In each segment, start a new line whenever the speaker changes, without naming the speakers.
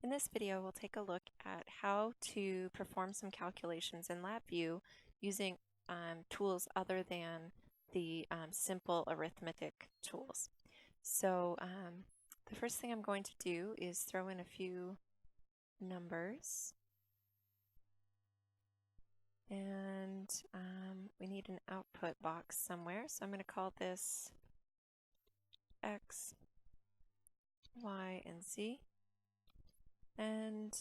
In this video, we'll take a look at how to perform some calculations in LabVIEW using tools other than the simple arithmetic tools. So the first thing I'm going to do is throw in a few numbers. And we need an output box somewhere. So I'm going to call this X, Y, and Z. And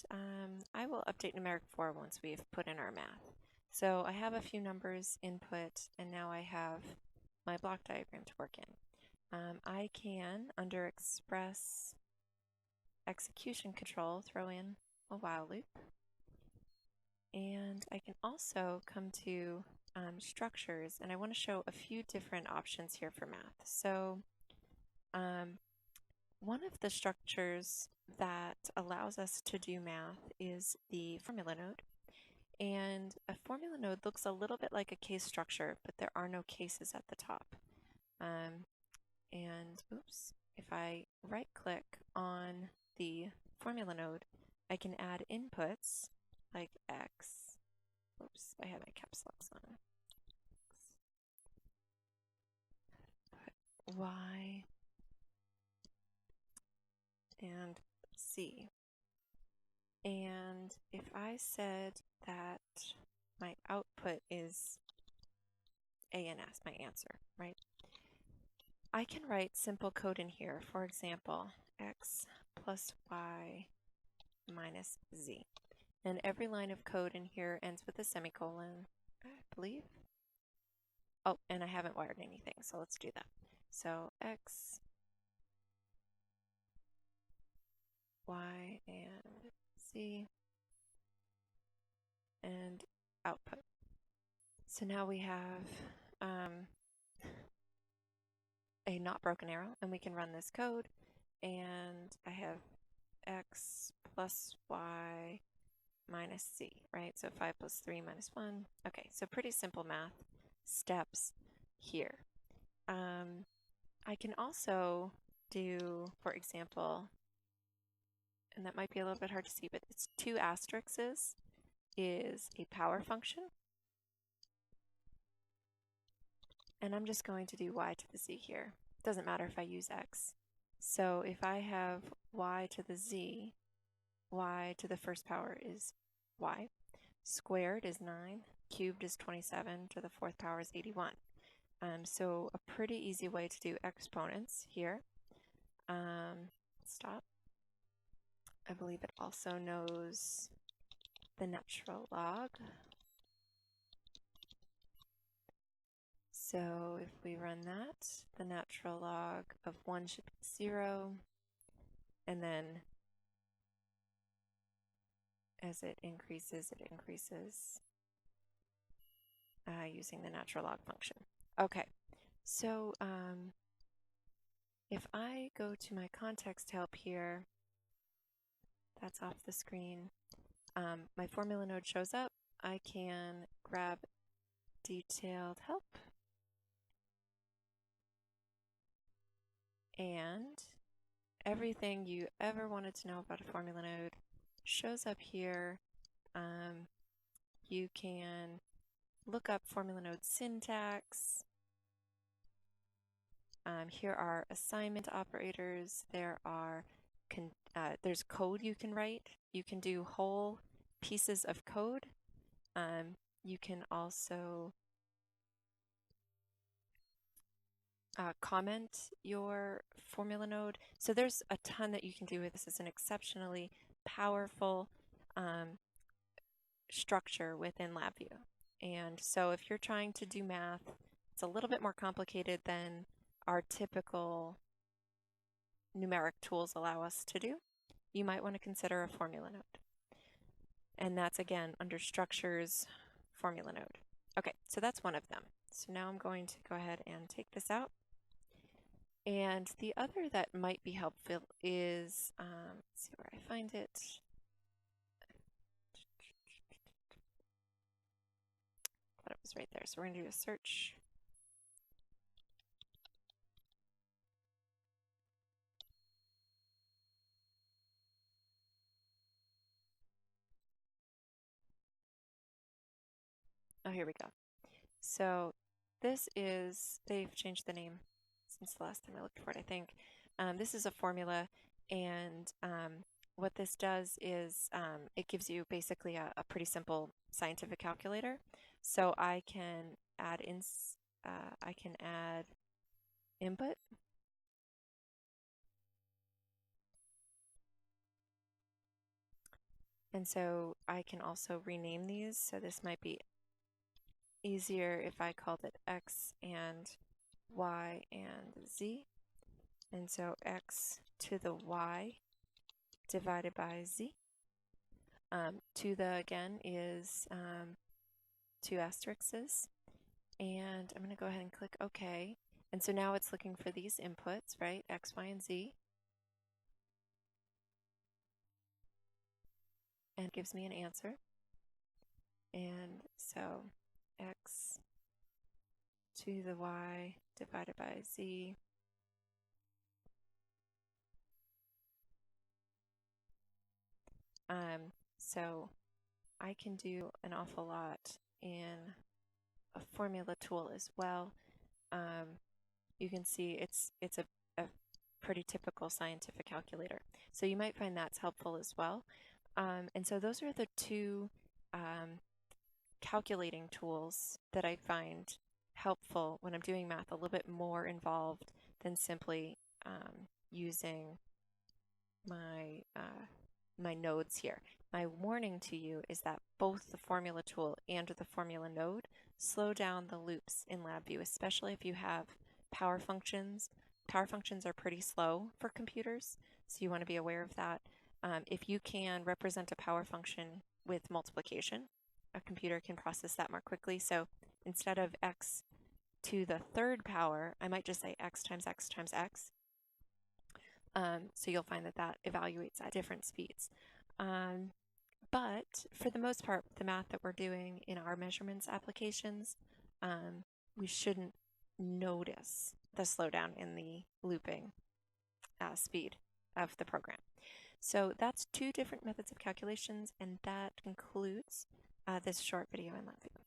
I will update numeric 4 once we've put in our math. So I have a few numbers input, and now I have my block diagram to work in. I can, under express execution control, throw in a while loop. And I can also come to structures, and I want to show a few different options here for math. So one of the structures that allows us to do math is the formula node. And a formula node looks a little bit like a case structure, but there are no cases at the top. Oops, if I right click on the formula node, I can add inputs like X. Oops, I have my caps locks on. Put Y and Z. And if I said that my output is A and S, my answer, right? I can write simple code in here. For example, X plus Y minus Z. And every line of code in here ends with a semicolon, I believe. Oh, and I haven't wired anything, so let's do that. So X, Y, and Z, and output. So now we have a not broken arrow, and we can run this code, and I have X plus Y minus Z, right? So 5 plus 3 minus 1. Okay, so pretty simple math steps here. I can also do, for example, and that might be a little bit hard to see, but it's 2 asterisks is a power function. And I'm just going to do y to the z here. Doesn't matter if I use x. So if I have y to the z, y to the first power is y. Squared is 9, cubed is 27, to the fourth power is 81. So a pretty easy way to do exponents here. Stop. I believe it also knows the natural log. So if we run that, the natural log of 1 should be 0. And then as it increases using the natural log function. Okay, so if I go to my context help here, that's off the screen, my formula node shows up. I can grab detailed help, and everything you ever wanted to know about a formula node shows up here. You can look up formula node syntax. Here are assignment operators. There's code you can write. You can do whole pieces of code. You can also comment your formula node. So there's a ton that you can do with this. It's an exceptionally powerful structure within LabVIEW. And so if you're trying to do math, it's a little bit more complicated than our typical numeric tools allow us to do. You might want to consider a formula node. And that's again under structures, formula node. Okay, so that's one of them. So now I'm going to go ahead and take this out. And the other that might be helpful is, let's see where I find it. Thought it was right there. So we're going to do a search. Oh, here we go. So this is, they've changed the name since the last time I looked for it, I think. This is a formula, and what this does is it gives you basically a pretty simple scientific calculator. So I can add input. And so I can also rename these. So this might be easier if I called it X and Y and Z. And so X to the Y divided by Z. To the, again, is 2 asterisks. And I'm going to go ahead and click OK. And so now it's looking for these inputs, right? X, Y, and Z. And it gives me an answer. And so X to the Y divided by Z. So I can do an awful lot in a formula tool as well. You can see it's a pretty typical scientific calculator. So you might find that's helpful as well. And so those are the two calculating tools that I find helpful when I'm doing math a little bit more involved than simply using my my nodes here. My warning to you is that both the formula tool and the formula node slow down the loops in LabVIEW, especially if you have power functions. Power functions are pretty slow for computers, so you want to be aware of that. If you can represent a power function with multiplication, a computer can process that more quickly. So instead of x to the third power, I might just say x times x times x. So you'll find that that evaluates at different speeds. But for the most part, the math that we're doing in our measurements applications, we shouldn't notice the slowdown in the looping speed of the program. So that's two different methods of calculations, and that concludes this short video in LabVIEW.